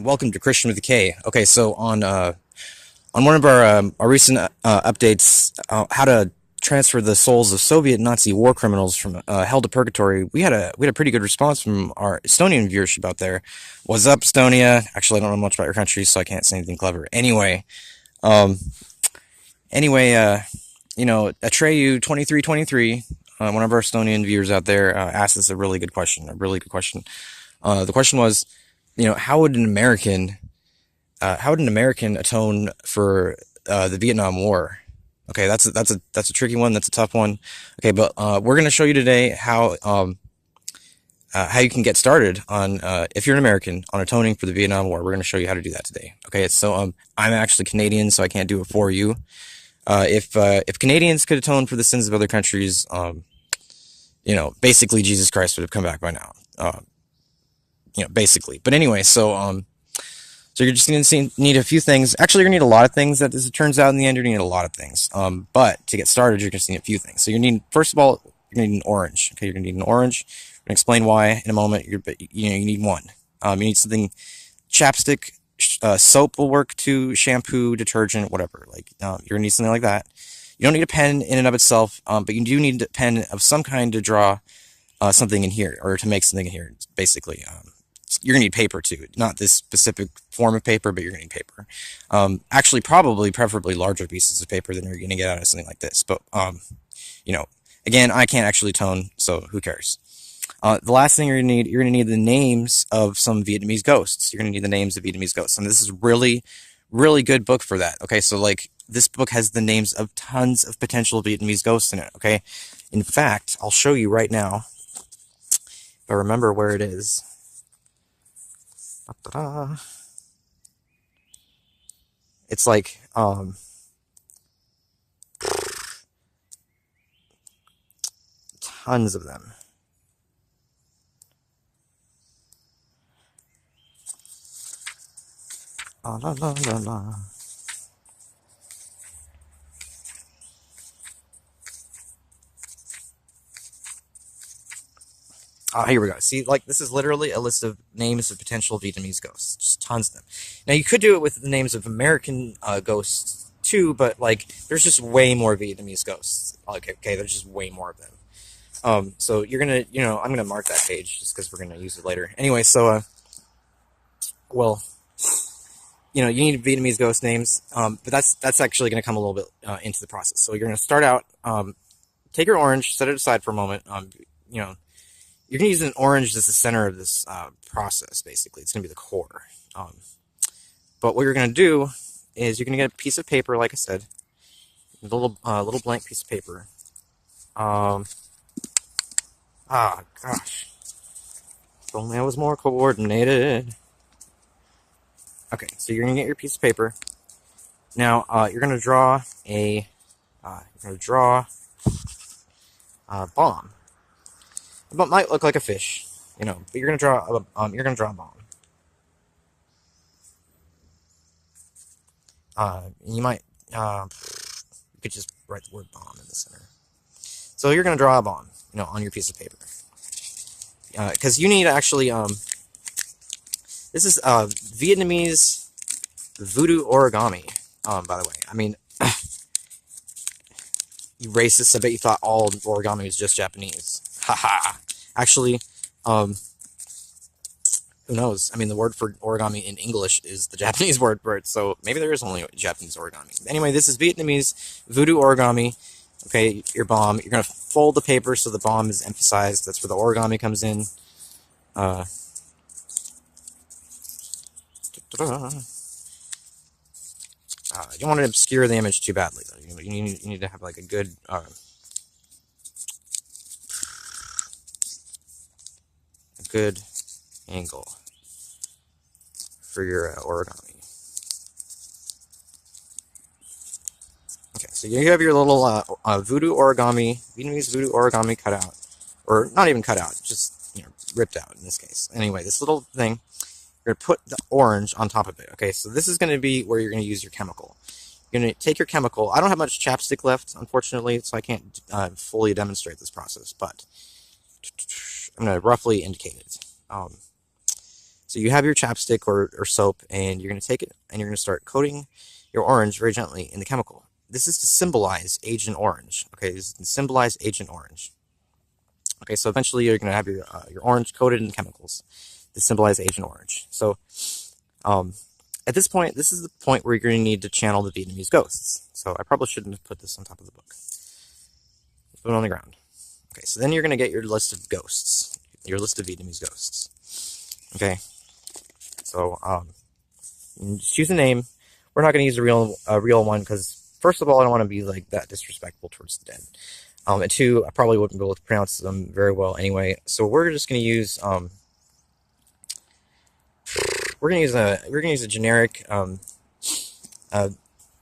Welcome to Kristian with a K. Okay, so on one of our recent updates, how to transfer the souls of Soviet Nazi war criminals from hell to purgatory, we had a pretty good response from our Estonian viewership out there. What's up, Estonia? Actually, I don't know much about your country, so I can't say anything clever. Um, anyway, Atreyu 2323, one of our Estonian viewers out there, asked us a really good question. A really good question. The question was, how would an American atone for the Vietnam War? Okay, that's a tricky one. That's a tough one. Okay, but we're gonna show you today how you can get started on if you're an American on atoning for the Vietnam War. We're gonna show you how to do that today. Okay, I'm actually Canadian, so I can't do it for you. If Canadians could atone for the sins of other countries, basically Jesus Christ would have come back by now. Basically. But anyway, so you're just going to need a few things. Actually, you're going to need a lot of things. As it turns out, in the end, you're going to need a lot of things. But to get started, you're going to need a few things. So first of all, you're going to need an orange. Okay, you're going to need an orange. I'm going to explain why in a moment. You need one. You need something, chapstick, soap will work too, shampoo, detergent, whatever. You're going to need something like that. You don't need a pen in and of itself, but you do need a pen of some kind to draw something in here, or to make something in here, basically. You're going to need paper too. Not this specific form of paper, but you're going to need paper. Actually, preferably larger pieces of paper than you're going to get out of something like this. But, again, I can't actually tone, so who cares? The last thing you're going to need the names of some Vietnamese ghosts. You're going to need the names of Vietnamese ghosts. And this is really, really good book for that. Okay, so this book has the names of tons of potential Vietnamese ghosts in it. Okay, in fact, I'll show you right now. If I remember where it is. Ta-da. It's tons of them. La la la la. Here we go. See, this is literally a list of names of potential Vietnamese ghosts. Just tons of them. Now, you could do it with the names of American ghosts, too, but, there's just way more Vietnamese ghosts. Okay, there's just way more of them. So you're gonna, I'm gonna mark that page just because we're gonna use it later. Anyway, you need Vietnamese ghost names, but that's actually gonna come a little bit into the process. So you're gonna start out, take your orange, set it aside for a moment, you're going to use an orange as the center of this process, basically. It's going to be the core. But what you're going to do is you're going to get a piece of paper, like I said, a little blank piece of paper. Gosh. If only I was more coordinated. Okay, so you're going to get your piece of paper. Now, you're going to draw a bomb. It might look like a fish, but you're gonna draw a bomb. You could just write the word bomb in the center. So you're gonna draw a bomb, on your piece of paper. Because you need actually, this is Vietnamese voodoo origami. By the way, I mean, you racists! I bet you thought all origami was just Japanese. Haha. Actually, who knows? I mean, the word for origami in English is the Japanese word for it, so maybe there is only Japanese origami. Anyway, this is Vietnamese voodoo origami. Okay, your bomb. You're going to fold the paper so the bomb is emphasized. That's where the origami comes in. You don't want to obscure the image too badly, though. You need to have, a good... good angle for your origami. Okay, so you have your little Vietnamese voodoo origami cut out, or not even cut out, just ripped out in this case. Anyway, this little thing, you're gonna put the orange on top of it. Okay, so this is going to be where you're going to use your chemical. You're going to take your chemical. I don't have much chapstick left, unfortunately, so I can't fully demonstrate this process, but I'm going to roughly indicate it. So you have your chapstick or soap, and you're going to take it and you're going to start coating your orange very gently in the chemical. This is to symbolize Agent Orange. Okay, this is to symbolize Agent Orange. Okay, so eventually you're going to have your orange coated in chemicals to symbolize Agent Orange. So at this point, this is the point where you're going to need to channel the Vietnamese ghosts. So I probably shouldn't have put this on top of the book. Let's put it on the ground. Okay, so then you're going to get your list of ghosts, your list of Vietnamese ghosts. Okay, so you just choose a name. We're not going to use a real one because, first of all, I don't want to be like that disrespectful towards the dead. And two, I probably wouldn't be able to pronounce them very well anyway. So we're just going to use we're going to use a generic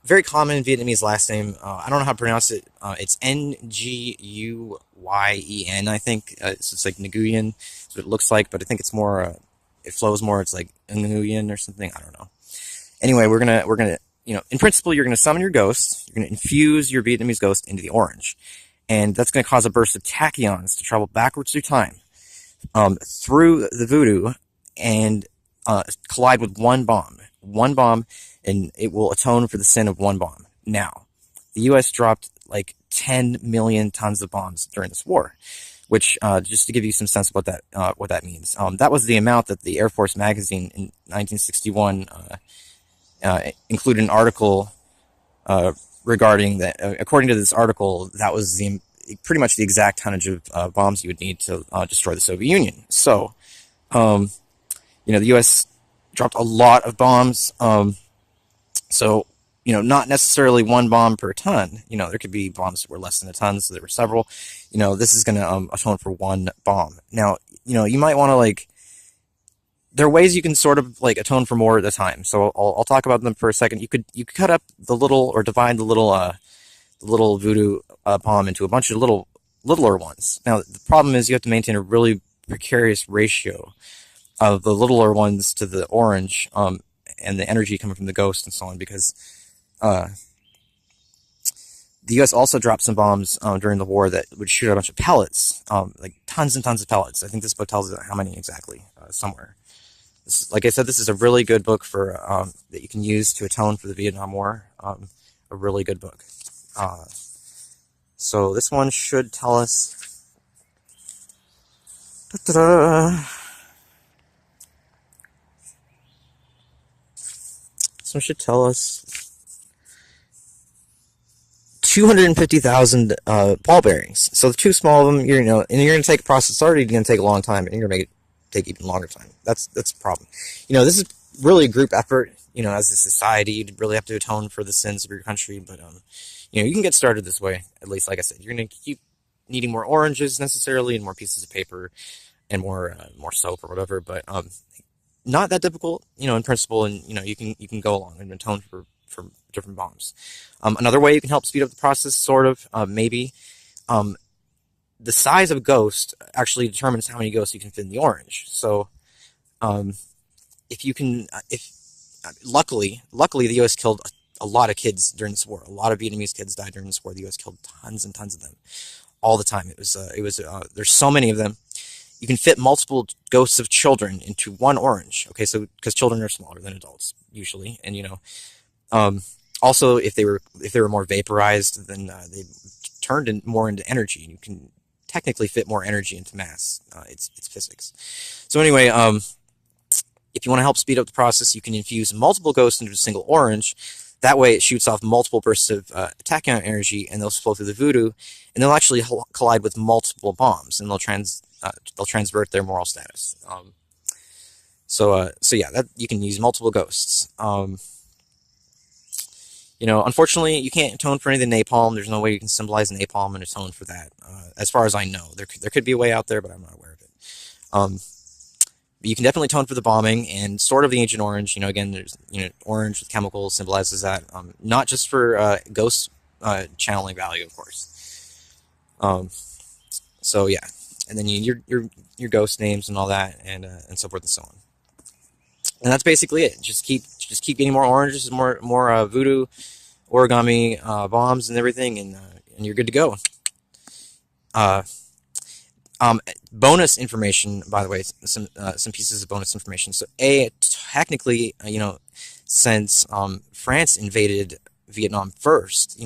very common Vietnamese last name. I don't know how to pronounce it. It's Nguyen, I think. So it's like Nguyen. That's what it looks like, but I think it's more. It flows more. It's like Nguyen or something. I don't know. Anyway, we're gonna, in principle, you're gonna summon your ghost. You're gonna infuse your Vietnamese ghost into the orange, and that's gonna cause a burst of tachyons to travel backwards through time, through the voodoo, and collide with one bomb, and it will atone for the sin of one bomb. Now, the U.S. dropped like 10 million tons of bombs during this war, which, just to give you some sense of what that means, that was the amount that the Air Force magazine in 1961 included an article regarding that. According to this article, that was pretty much the exact tonnage of bombs you would need to destroy the Soviet Union. So, the U.S. dropped a lot of bombs. So, not necessarily one bomb per ton. There could be bombs that were less than a ton, so there were several. This is going to atone for one bomb. Now, you might want to there are ways you can sort of atone for more at a time. So I'll talk about them for a second. You could cut up the little, or divide the little voodoo bomb into a bunch of littler ones. Now the problem is you have to maintain a really precarious ratio of the littler ones to the orange, and the energy coming from the ghost and so on, because the U.S. also dropped some bombs during the war that would shoot a bunch of pellets, like tons and tons of pellets. I think this book tells you how many exactly somewhere. Like I said, this is a really good book for that you can use to atone for the Vietnam War. A really good book. So this one should tell us. This one should tell us 250,000 ball bearings. So the two small of them, and you're going to take a process. It's already going to take a long time, and you're going to make it take even longer time. That's a problem. This is really a group effort. As a society, you'd really have to atone for the sins of your country. But you can get started this way. At least, like I said, you're going to keep needing more oranges necessarily, and more pieces of paper, and more soap or whatever. But not that difficult, in principle. And you can go along and atone for different bombs. Another way you can help speed up the process, sort of, maybe. The size of a ghost actually determines how many ghosts you can fit in the orange. So, luckily the U.S. killed a lot of kids during this war. A lot of Vietnamese kids died during this war. The U.S. killed tons and tons of them, all the time. There's so many of them. You can fit multiple ghosts of children into one orange. Okay, so because children are smaller than adults usually, and also if they were more vaporized, then they turned more into energy, and you can technically fit more energy into mass. It's physics. So anyway, if you want to help speed up the process, you can infuse multiple ghosts into a single orange. That way it shoots off multiple bursts of tachyon energy, and those flow through the voodoo, and they'll actually collide with multiple bombs, and they'll transvert their moral status. So yeah, that you can use multiple ghosts. Unfortunately, you can't atone for any of the napalm. There's no way you can symbolize napalm and atone for that. As far as I know, there could be a way out there, but I'm not aware of it. But you can definitely atone for the bombing and sort of the Agent Orange. Again, there's orange with chemicals symbolizes that. Not just for ghost channeling value, of course. So yeah, and then your ghost names and all that, and so forth and so on. And that's basically it. Just keep getting more oranges, more voodoo, origami bombs and everything, and you're good to go. Bonus information, by the way, some pieces of bonus information. So, technically, since France invaded Vietnam first,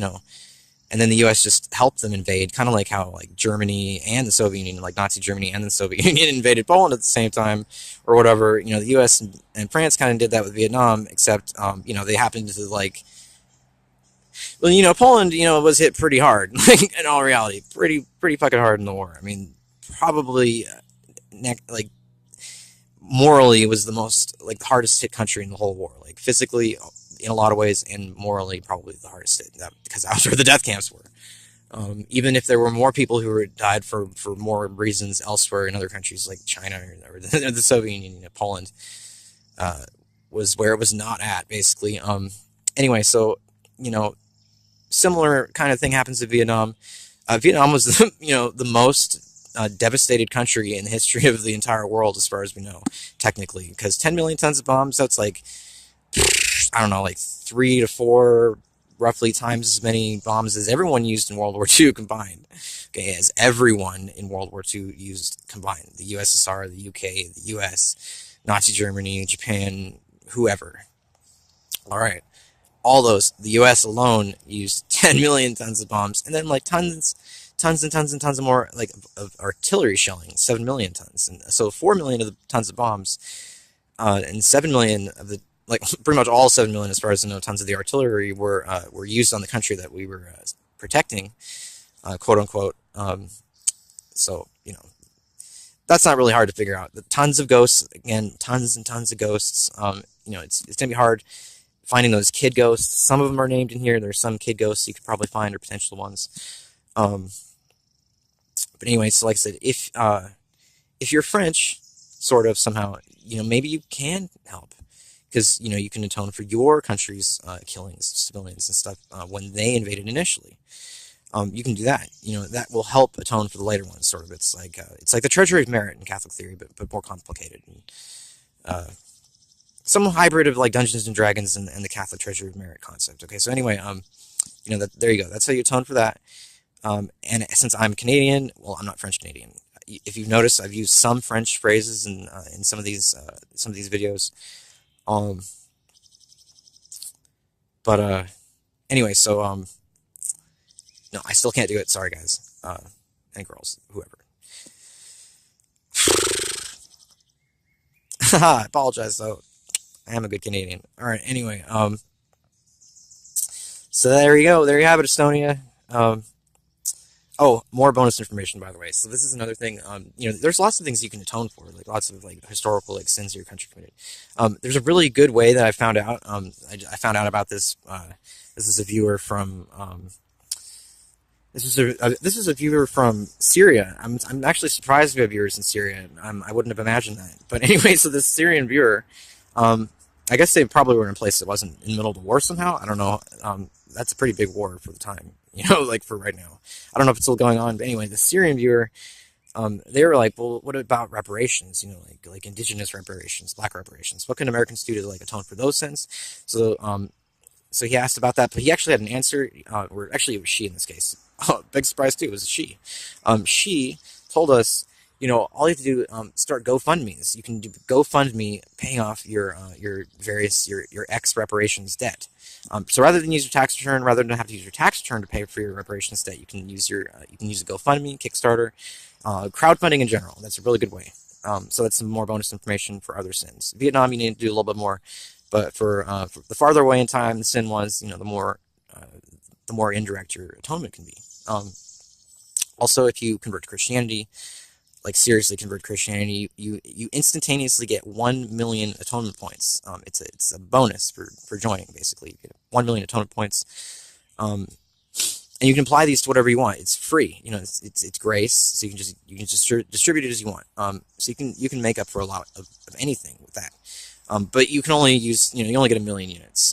and then the U.S. just helped them invade, kind of like how like Germany and the Soviet Union, like Nazi Germany and the Soviet Union invaded Poland at the same time, or whatever. The U.S. and France kind of did that with Vietnam, except they happened to like, well, Poland, was hit pretty hard. Like in all reality, pretty fucking hard in the war. I mean, probably like morally it was the most like the hardest hit country in the whole war. Like physically, in a lot of ways, and morally probably the hardest hit, because that's where the death camps were. Even if there were more people who died for more reasons elsewhere in other countries like China or the Soviet Union, Poland was where it was not at, basically. Anyway, so similar kind of thing happens in Vietnam. Vietnam was the most devastated country in the history of the entire world, as far as we know, technically, because 10 million tons of bombs, that's like, I don't know, like 3 to 4 roughly times as many bombs as everyone used in World War II combined. Okay, as everyone in World War II used combined. The USSR, the UK, the US, Nazi Germany, Japan, whoever. All right. All those, the US alone used 10 million tons of bombs, and then like tons and tons of more like of artillery shelling, 7 million tons. And so 4 million of the tons of bombs, and 7 million of the, like pretty much all 7 million, as far as I know, tons of the artillery were used on the country that we were protecting, quote unquote. So that's not really hard to figure out. The tons of ghosts, again, tons and tons of ghosts. It's gonna be hard finding those kid ghosts. Some of them are named in here. There's some kid ghosts you could probably find, or potential ones. But anyway, so like I said, if you're French, sort of somehow, maybe you can help, because you can atone for your country's killings of civilians and stuff when they invaded initially. You can do that. That will help atone for the later ones. Sort of, it's like the treasury of merit in Catholic theory, but more complicated. And, some hybrid of like Dungeons and Dragons and the Catholic treasury of merit concept. Okay, so anyway, there you go. That's how you atone for that. And since I'm Canadian, well, I'm not French Canadian. If you've noticed, I've used some French phrases in some of these videos. But anyway, so no, I still can't do it. Sorry, guys, and girls, whoever. I apologize, though. I am a good Canadian. All right. Anyway, so there you go. There you have it, Estonia. Oh, more bonus information, by the way. So this is another thing. There's lots of things you can atone for, like lots of like historical like sins your country committed. There's a really good way that I found out. I found out about this. This is a viewer from. This is a viewer from Syria. I'm actually surprised we have viewers in Syria. I wouldn't have imagined that. But anyway, so this Syrian viewer. I guess they probably were in a place that wasn't in the middle of the war somehow. I don't know. That's a pretty big war for the time, like for right now. I don't know if it's still going on, but anyway, the Syrian viewer, they were like, well, what about reparations? Like indigenous reparations, black reparations. What can Americans do to like atone for those sins? So, so he asked about that, but he actually had an answer. Or actually, it was she in this case. Big surprise too. It was a she. She told us, all you have to do, start GoFundMe's. You can do GoFundMe paying off your various your ex reparations debt. So rather than use your tax return, rather than have to use your tax return to pay for your reparations debt, you can use a GoFundMe, Kickstarter, crowdfunding in general. That's a really good way. So that's some more bonus information for other sins. Vietnam, you need to do a little bit more, but for the farther away in time the sin was, the more indirect your atonement can be. Also, if you convert to Christianity, like seriously convert to Christianity, you instantaneously get 1 million atonement points. It's a bonus for joining, basically. You get 1 million atonement points, and you can apply these to whatever you want. It's free, it's grace, so you can just distribute it as you want. So you can make up for a lot of anything with that. But you can only use, you only get 1 million units.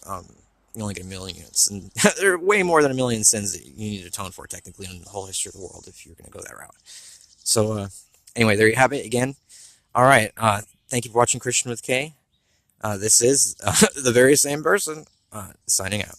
You only get 1 million units, and there are way more than 1 million sins that you need to atone for, technically, in the whole history of the world, if you're going to go that route. So, anyway, there you have it again. All right. Thank you for watching Kristian with K. This is the very same person signing out.